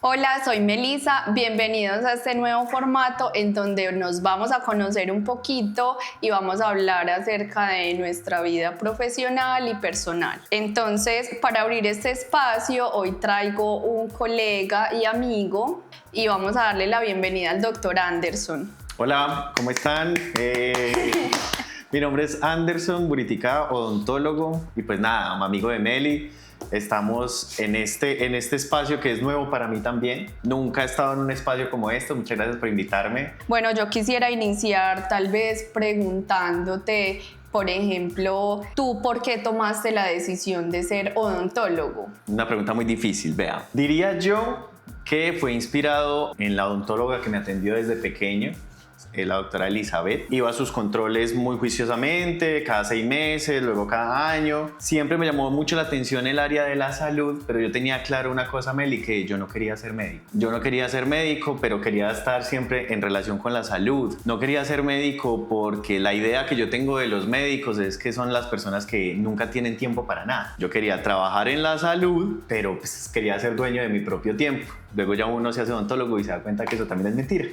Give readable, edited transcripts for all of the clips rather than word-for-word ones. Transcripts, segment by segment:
Hola, soy Melissa, bienvenidos a este nuevo formato en donde nos vamos a conocer un poquito y vamos a hablar acerca de nuestra vida profesional y personal. Entonces, para abrir este espacio, hoy traigo un colega y amigo y vamos a darle la bienvenida al doctor Anderson. Hola, ¿cómo están? Mi nombre es Anderson Buritica, odontólogo y pues nada, amigo de Meli. Estamos en este espacio que es nuevo para mí también. Nunca he estado en un espacio como este. Muchas gracias por invitarme. Bueno, yo quisiera iniciar tal vez preguntándote, por ejemplo, ¿tú por qué tomaste la decisión de ser odontólogo? Una pregunta muy difícil, vea. Diría yo que fue inspirado en la odontóloga que me atendió desde pequeño, la doctora Elizabeth. Iba a sus controles muy juiciosamente, cada 6 meses, luego cada año. Siempre me llamó mucho la atención el área de la salud, pero yo tenía claro una cosa, Meli, que yo no quería ser médico. Yo no quería ser médico, pero quería estar siempre en relación con la salud. No quería ser médico porque la idea que yo tengo de los médicos es que son las personas que nunca tienen tiempo para nada. Yo quería trabajar en la salud, pero pues quería ser dueño de mi propio tiempo. Luego ya uno se hace odontólogo y se da cuenta que eso también es mentira,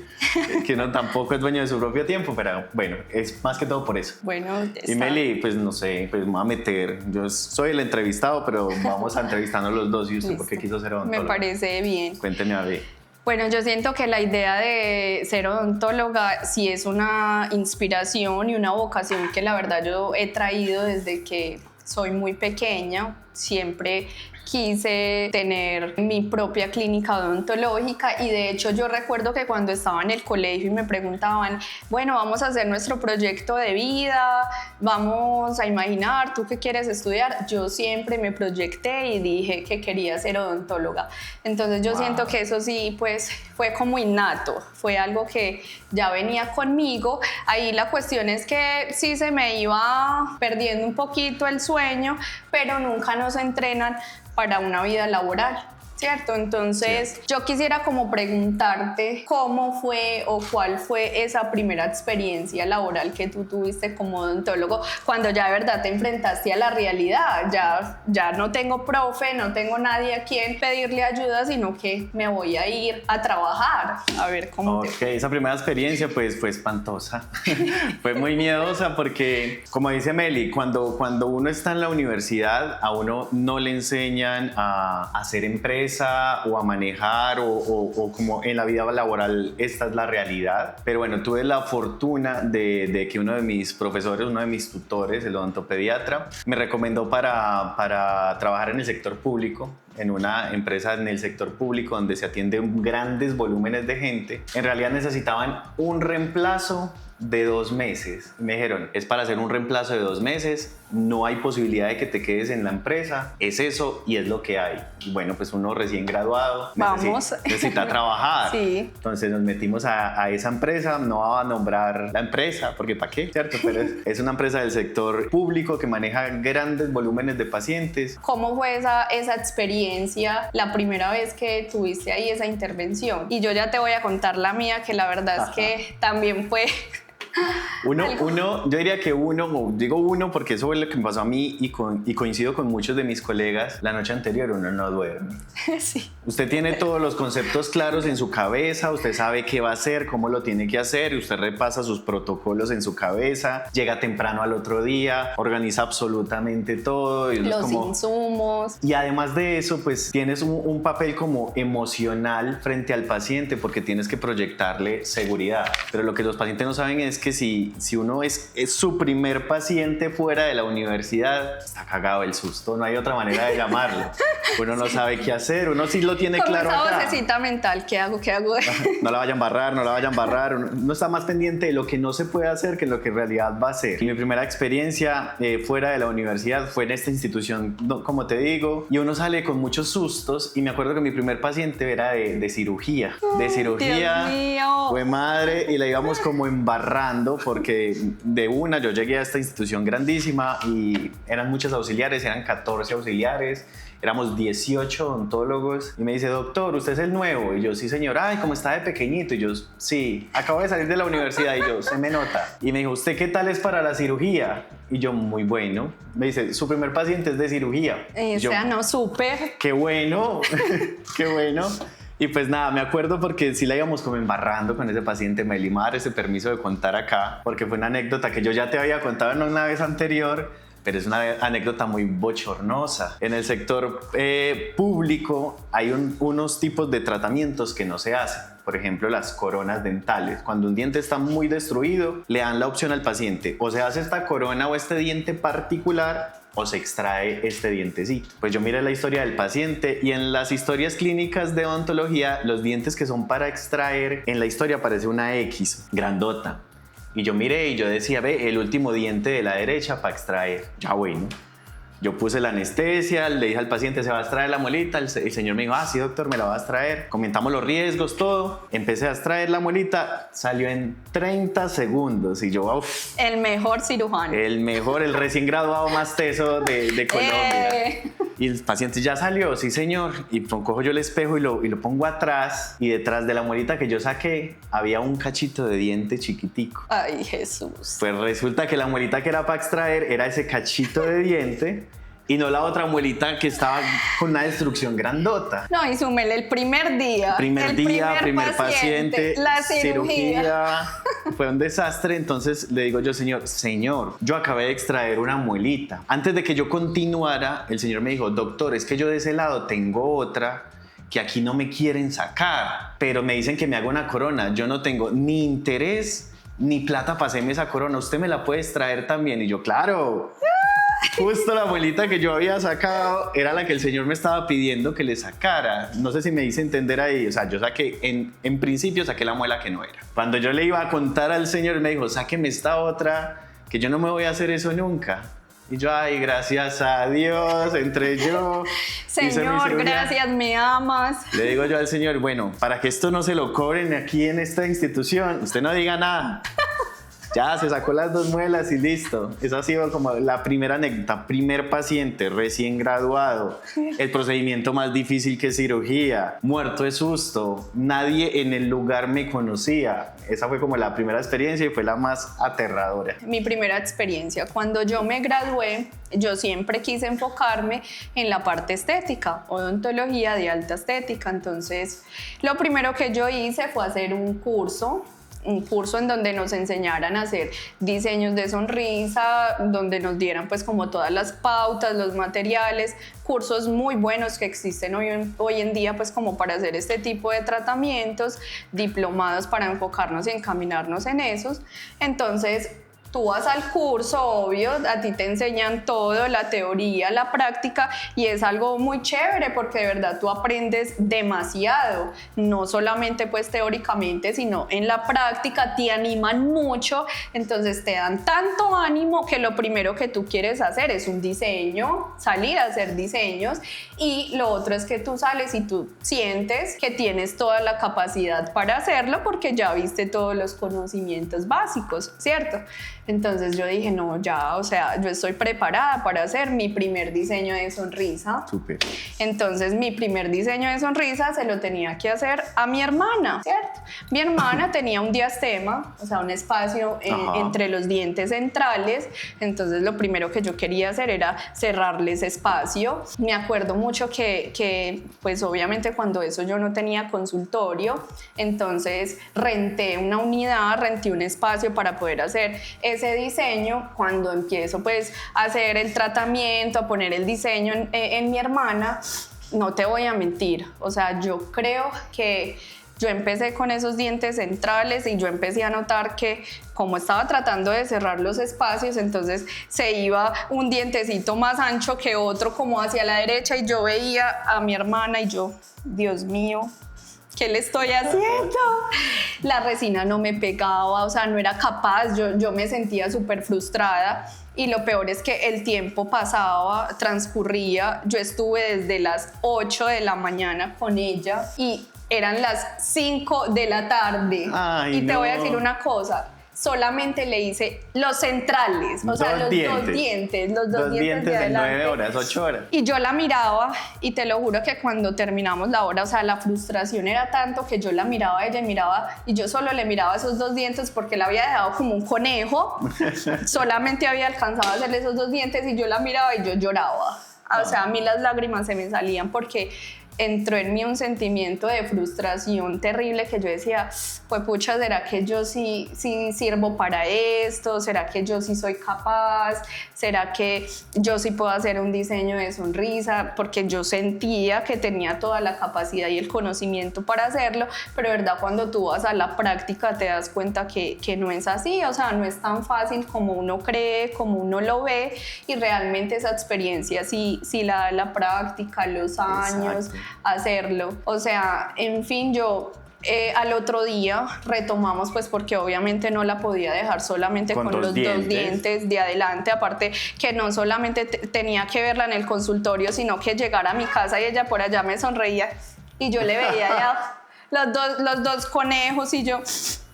que uno tampoco es dueño de su propio tiempo, pero bueno, es más que todo por eso. Bueno, y Meli, pues no sé, pues me voy a meter, yo soy el entrevistado, pero vamos a entrevistarnos los dos. ¿Y usted por qué quiso ser odontólogo? Me parece bien. Cuénteme a ver. Bueno, yo siento que la idea de ser odontóloga sí es una inspiración y una vocación que la verdad yo he traído desde que soy muy pequeña. Siempre quise tener mi propia clínica odontológica y de hecho yo recuerdo que cuando estaba en el colegio y me preguntaban, bueno, vamos a hacer nuestro proyecto de vida, vamos a imaginar, ¿tú qué quieres estudiar? Yo siempre me proyecté y dije que quería ser odontóloga. Entonces yo siento que eso sí, pues fue como innato, fue algo que ya venía conmigo. Ahí la cuestión es que sí se me iba perdiendo un poquito el sueño, pero nunca nos entrenan para una vida laboral, ¿cierto? Entonces, yo quisiera como preguntarte cómo fue o cuál fue esa primera experiencia laboral que tú tuviste como odontólogo cuando ya de verdad te enfrentaste a la realidad. Ya no tengo profe, no tengo nadie a quien pedirle ayuda, sino que me voy a ir a trabajar. A ver cómo te fue. Esa primera experiencia pues fue espantosa. Fue muy miedosa porque, como dice Meli, cuando uno está en la universidad, a uno no le enseñan a hacer empresas o a manejar o como en la vida laboral esta es la realidad. Pero bueno, tuve la fortuna de que uno de mis profesores, uno de mis tutores, el odontopediatra, me recomendó para trabajar en el sector público, en una empresa en el sector público donde se atienden grandes volúmenes de gente. En realidad necesitaban un reemplazo de 2 meses. Me dijeron, es para hacer un reemplazo de 2 meses, no hay posibilidad de que te quedes en la empresa, es eso y es lo que hay. Y bueno, pues uno recién graduado necesita trabajar. Sí. Entonces nos metimos a esa empresa, no voy a nombrar la empresa porque ¿para qué? ¿Cierto? Pero es una empresa del sector público que maneja grandes volúmenes de pacientes. ¿Cómo fue esa experiencia la primera vez que tuviste ahí esa intervención? Y yo ya te voy a contar la mía, que la verdad es que también fue... Yo diría que digo uno porque eso fue lo que me pasó a mí y coincido con muchos de mis colegas. La noche anterior uno no duerme. Sí. Usted tiene todos los conceptos claros en su cabeza, usted sabe qué va a hacer, cómo lo tiene que hacer, y usted repasa sus protocolos en su cabeza, llega temprano al otro día, organiza absolutamente todo. Y los insumos. Y además de eso, pues tienes un papel como emocional frente al paciente porque tienes que proyectarle seguridad. Pero lo que los pacientes no saben es que si uno es su primer paciente fuera de la universidad, está cagado el susto, no hay otra manera de llamarlo. Uno no sabe qué hacer, uno sí lo tiene claro acá. Como esa vocecita mental, ¿qué hago? No la vayan a embarrar, uno está más pendiente de lo que no se puede hacer que lo que en realidad va a ser. Mi primera experiencia fuera de la universidad fue en esta institución, como te digo, y uno sale con muchos sustos, y me acuerdo que mi primer paciente era de cirugía. De cirugía, Dios mío. fue madre, y la íbamos como embarrando porque de una yo llegué a esta institución grandísima y eran muchos auxiliares, eran 14 auxiliares, éramos 18 odontólogos y me dice, doctor, ¿usted es el nuevo? Y yo, sí señor. Ay, ¿cómo está de pequeñito? Y yo, sí, acabo de salir de la universidad. Y yo, se me nota. Y me dijo, ¿usted qué tal es para la cirugía? Y yo, muy bueno. Me dice, su primer paciente es de cirugía. O sea, no, súper. Qué bueno, qué bueno. Y pues nada, me acuerdo porque sí la íbamos como embarrando con ese paciente. Meli, me va a dar ese permiso de contar acá, porque fue una anécdota que yo ya te había contado en una vez anterior, pero es una anécdota muy bochornosa. En el sector público hay unos tipos de tratamientos que no se hacen. Por ejemplo, las coronas dentales. Cuando un diente está muy destruido, le dan la opción al paciente: o se hace esta corona o este diente particular, o se extrae este dientecito. Pues yo miré la historia del paciente y en las historias clínicas de odontología, los dientes que son para extraer, en la historia aparece una X grandota. Y yo miré y yo decía, ve, el último diente de la derecha para extraer. Ya bueno. Yo puse la anestesia, le dije al paciente, ¿se va a extraer la muelita? El señor me dijo, ah, sí, doctor, me la va a extraer. Comentamos los riesgos, todo. Empecé a extraer la muelita, salió en 30 segundos. Y yo, uff. El mejor cirujano. El mejor, el recién graduado más teso de Colombia. Y el paciente ya salió, sí, señor. Y cojo yo el espejo y lo pongo atrás. Y detrás de la muelita que yo saqué, había un cachito de diente chiquitico. Ay, Jesús. Pues resulta que la muelita que era para extraer era ese cachito de diente y no la otra muelita que estaba con una destrucción grandota. No, y súmele el primer día. Primer paciente, la cirugía. Fue un desastre. Entonces le digo yo, señor, yo acabé de extraer una muelita. Antes de que yo continuara, el señor me dijo, doctor, es que yo de ese lado tengo otra que aquí no me quieren sacar, pero me dicen que me haga una corona. Yo no tengo ni interés ni plata para hacerme esa corona. ¿Usted me la puede extraer también? Y yo, claro. Justo la muelita que yo había sacado era la que el señor me estaba pidiendo que le sacara. No sé si me hice entender ahí. O sea, yo saqué, en principio saqué la muela que no era. Cuando yo le iba a contar al señor, me dijo, sáqueme esta otra, que yo no me voy a hacer eso nunca. Y yo, ay, gracias a Dios, entré yo. Señor, gracias, me amas. Le digo yo al señor, bueno, para que esto no se lo cobren aquí en esta institución, usted no diga nada. Ya, se sacó las 2 muelas y listo. Esa ha sido como la primera anécdota. Primer paciente, recién graduado. El procedimiento más difícil que cirugía. Muerto de susto. Nadie en el lugar me conocía. Esa fue como la primera experiencia y fue la más aterradora. Mi primera experiencia. Cuando yo me gradué, yo siempre quise enfocarme en la parte estética, odontología de alta estética. Entonces, lo primero que yo hice fue hacer un curso en donde nos enseñaran a hacer diseños de sonrisa, donde nos dieran pues como todas las pautas, los materiales, cursos muy buenos que existen hoy en día pues como para hacer este tipo de tratamientos, diplomados para enfocarnos y encaminarnos en esos. Entonces, tú vas al curso, obvio, a ti te enseñan todo, la teoría, la práctica, y es algo muy chévere porque de verdad tú aprendes demasiado, no solamente pues teóricamente, sino en la práctica, te animan mucho, entonces te dan tanto ánimo que lo primero que tú quieres hacer es un diseño, salir a hacer diseños, y lo otro es que tú sales y tú sientes que tienes toda la capacidad para hacerlo porque ya viste todos los conocimientos básicos, ¿cierto? Entonces yo dije, no, ya, o sea, yo estoy preparada para hacer mi primer diseño de sonrisa. Súper. Entonces mi primer diseño de sonrisa se lo tenía que hacer a mi hermana, ¿cierto? Mi hermana tenía un diastema, o sea, un espacio entre los dientes centrales. Entonces lo primero que yo quería hacer era cerrarle ese espacio. Me acuerdo mucho que pues obviamente cuando eso yo no tenía consultorio, entonces renté una unidad, renté un espacio para poder hacer ese diseño. Cuando empiezo pues a hacer el tratamiento, a poner el diseño en mi hermana, no te voy a mentir, o sea, yo creo que yo empecé con esos dientes centrales y yo empecé a notar que como estaba tratando de cerrar los espacios, entonces se iba un dientecito más ancho que otro como hacia la derecha y yo veía a mi hermana y yo, Dios mío, ¿qué le estoy haciendo? La resina no me pegaba, o sea, no era capaz, yo me sentía súper frustrada. Y lo peor es que el tiempo pasaba, transcurría, yo estuve desde las 8 de la mañana con ella y eran las 5 de la tarde. Ay, y te voy a decir una cosa, solamente le hice los centrales, o sea, los dos dientes de adelante. 9 horas, 8 horas. Y yo la miraba y te lo juro que cuando terminamos la hora, o sea, la frustración era tanto que yo la miraba a ella y yo solo le miraba esos 2 dientes porque la había dejado como un conejo. Solamente había alcanzado a hacerle esos 2 dientes y yo la miraba y yo lloraba. O sea, a mí las lágrimas se me salían porque entró en mí un sentimiento de frustración terrible que yo decía, pues pucha, ¿será que yo sí sirvo para esto? ¿Será que yo sí soy capaz? ¿Será que yo sí puedo hacer un diseño de sonrisa? Porque yo sentía que tenía toda la capacidad y el conocimiento para hacerlo, pero verdad, cuando tú vas a la práctica te das cuenta que no es así, o sea, no es tan fácil como uno cree, como uno lo ve, y realmente esa experiencia sí la da la práctica, los años, Exacto. hacerlo. O sea, en fin, yo al otro día retomamos, pues porque obviamente no la podía dejar solamente con los dos dientes de adelante, aparte que no solamente tenía que verla en el consultorio, sino que llegar a mi casa y ella por allá me sonreía y yo le veía ya los dos conejos y yo,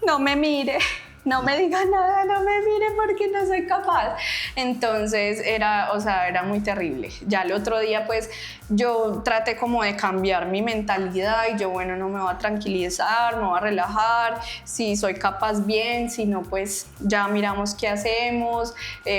no me mire, no me diga nada, no me mire porque no soy capaz. Entonces era muy terrible. Ya el otro día pues yo traté como de cambiar mi mentalidad y yo, bueno, no me voy a tranquilizar, me voy a relajar, si soy capaz bien, si no pues ya miramos qué hacemos,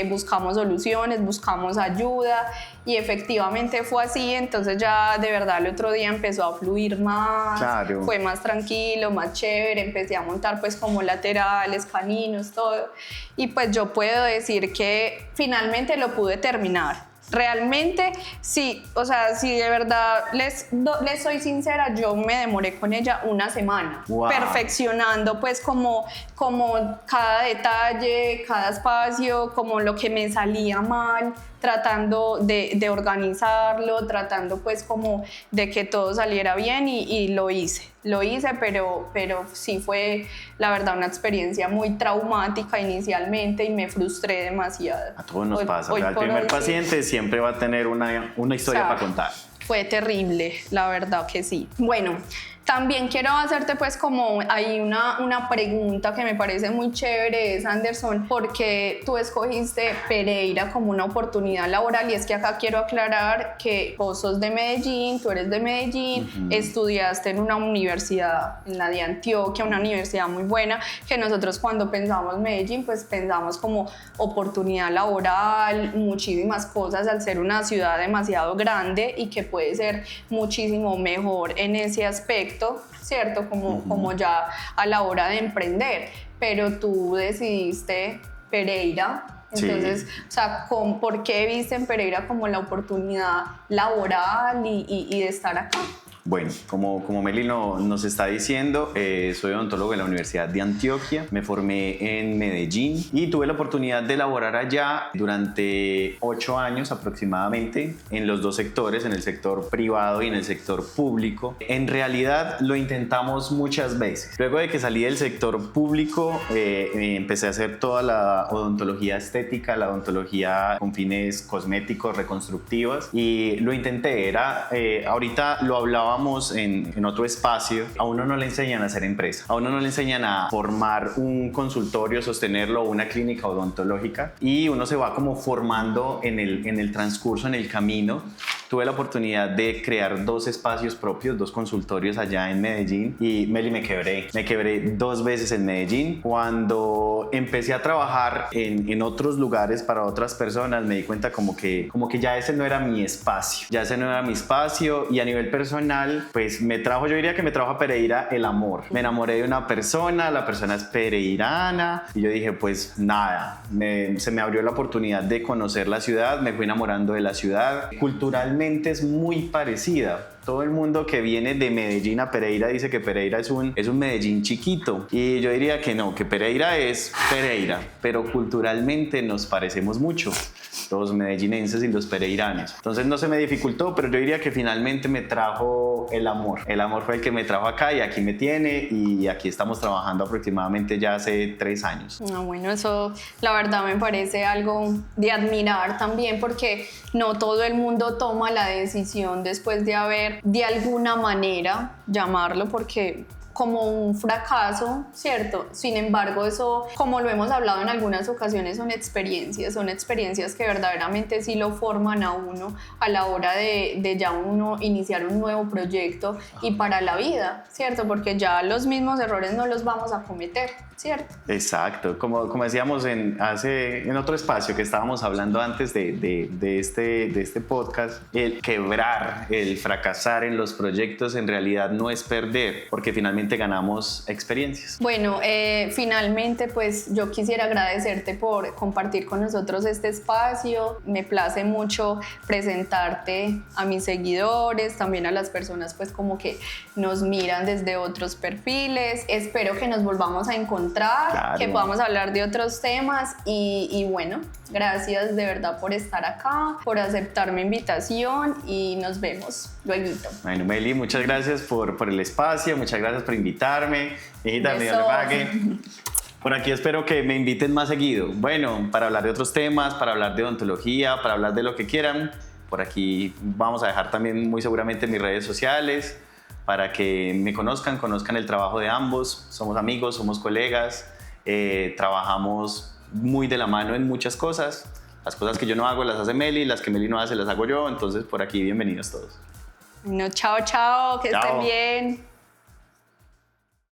buscamos soluciones, buscamos ayuda, y efectivamente fue así. Entonces ya de verdad el otro día empezó a fluir más, Claro. fue más tranquilo, más chévere, empecé a montar pues como laterales, caninos, todo, y pues yo puedo decir que finalmente lo pude terminar. Realmente, sí, o sea, si de verdad les soy sincera, yo me demoré con ella una semana, Wow. perfeccionando pues como cada detalle, cada espacio, como lo que me salía mal, tratando de organizarlo, tratando pues como de que todo saliera bien, y lo hice, pero sí fue la verdad una experiencia muy traumática inicialmente y me frustré demasiado. A todos nos pasa. O sea, el por primer hoy, paciente siempre va a tener una historia Claro. para contar. Fue terrible, la verdad que sí. Bueno, también quiero hacerte pues como hay una pregunta que me parece muy chévere, es Anderson, porque tú escogiste Pereira como una oportunidad laboral, y es que acá quiero aclarar que vos sos de Medellín, tú eres de Medellín, estudiaste en una universidad, en la de Antioquia, una universidad muy buena, que nosotros cuando pensamos Medellín pues pensamos como oportunidad laboral, muchísimas cosas, al ser una ciudad demasiado grande y que puede ser muchísimo mejor en ese aspecto, ¿cierto? Como ya a la hora de emprender, pero tú decidiste Pereira, entonces, Sí. o sea, ¿por qué viste en Pereira como la oportunidad laboral y de estar acá? Bueno, como Meli nos está diciendo, soy odontólogo de la Universidad de Antioquia, me formé en Medellín y tuve la oportunidad de laborar allá durante 8 años aproximadamente en los dos sectores, en el sector privado y en el sector público. En realidad lo intentamos muchas veces. Luego de que salí del sector público, empecé a hacer toda la odontología estética, la odontología con fines cosméticos, reconstructivos, y lo intenté. Ahorita lo hablaba en otro espacio, a uno no le enseñan a hacer empresa, a uno no le enseñan a formar un consultorio, sostenerlo, una clínica odontológica, y uno se va como formando en el transcurso, en el camino. Tuve la oportunidad de crear 2 espacios propios, 2 consultorios allá en Medellín, y Meli, me quebré 2 veces en Medellín. Cuando empecé a trabajar en otros lugares para otras personas, me di cuenta como que ya ese no era mi espacio, y a nivel personal pues yo diría que me trajo a Pereira el amor. Me enamoré de una persona, la persona es pereirana, y yo dije pues nada, se me abrió la oportunidad de conocer la ciudad, me fui enamorando de la ciudad. Culturalmente es muy parecida. Todo el mundo que viene de Medellín a Pereira dice que Pereira es un Medellín chiquito, y yo diría que no, que Pereira es Pereira, pero culturalmente nos parecemos mucho, los medellinenses y los pereiranos. Entonces no se me dificultó, pero yo diría que finalmente me trajo el amor. El amor fue el que me trajo acá, y aquí me tiene, y aquí estamos trabajando aproximadamente ya hace 3 años. Bueno, eso la verdad me parece algo de admirar también, porque no todo el mundo toma la decisión después de haber de alguna manera, llamarlo, porque como un fracaso, ¿cierto? Sin embargo, eso, como lo hemos hablado en algunas ocasiones, son experiencias que verdaderamente sí lo forman a uno a la hora de ya uno iniciar un nuevo proyecto y para la vida, ¿cierto? Porque ya los mismos errores no los vamos a cometer, ¿cierto? Exacto, como decíamos en otro espacio que estábamos hablando antes de este podcast, el quebrar, el fracasar en los proyectos en realidad no es perder, porque finalmente ganamos experiencias. Bueno, finalmente pues yo quisiera agradecerte por compartir con nosotros este espacio. Me place mucho presentarte a mis seguidores, también a las personas pues como que nos miran desde otros perfiles. Espero que nos volvamos a encontrar, claro, que podamos hablar de otros temas y bueno, gracias de verdad por estar acá, por aceptar mi invitación y nos vemos luego. Bueno, Meli, muchas gracias por el espacio, muchas gracias por invitarme. Hijita, por aquí espero que me inviten más seguido. Bueno, para hablar de otros temas, para hablar de odontología, para hablar de lo que quieran. Por aquí vamos a dejar también muy seguramente mis redes sociales para que me conozcan el trabajo de ambos. Somos amigos, somos colegas, trabajamos muy de la mano en muchas cosas. Las cosas que yo no hago las hace Meli, las que Meli no hace las hago yo. Entonces por aquí bienvenidos todos. No, chao, chao, que estén bien.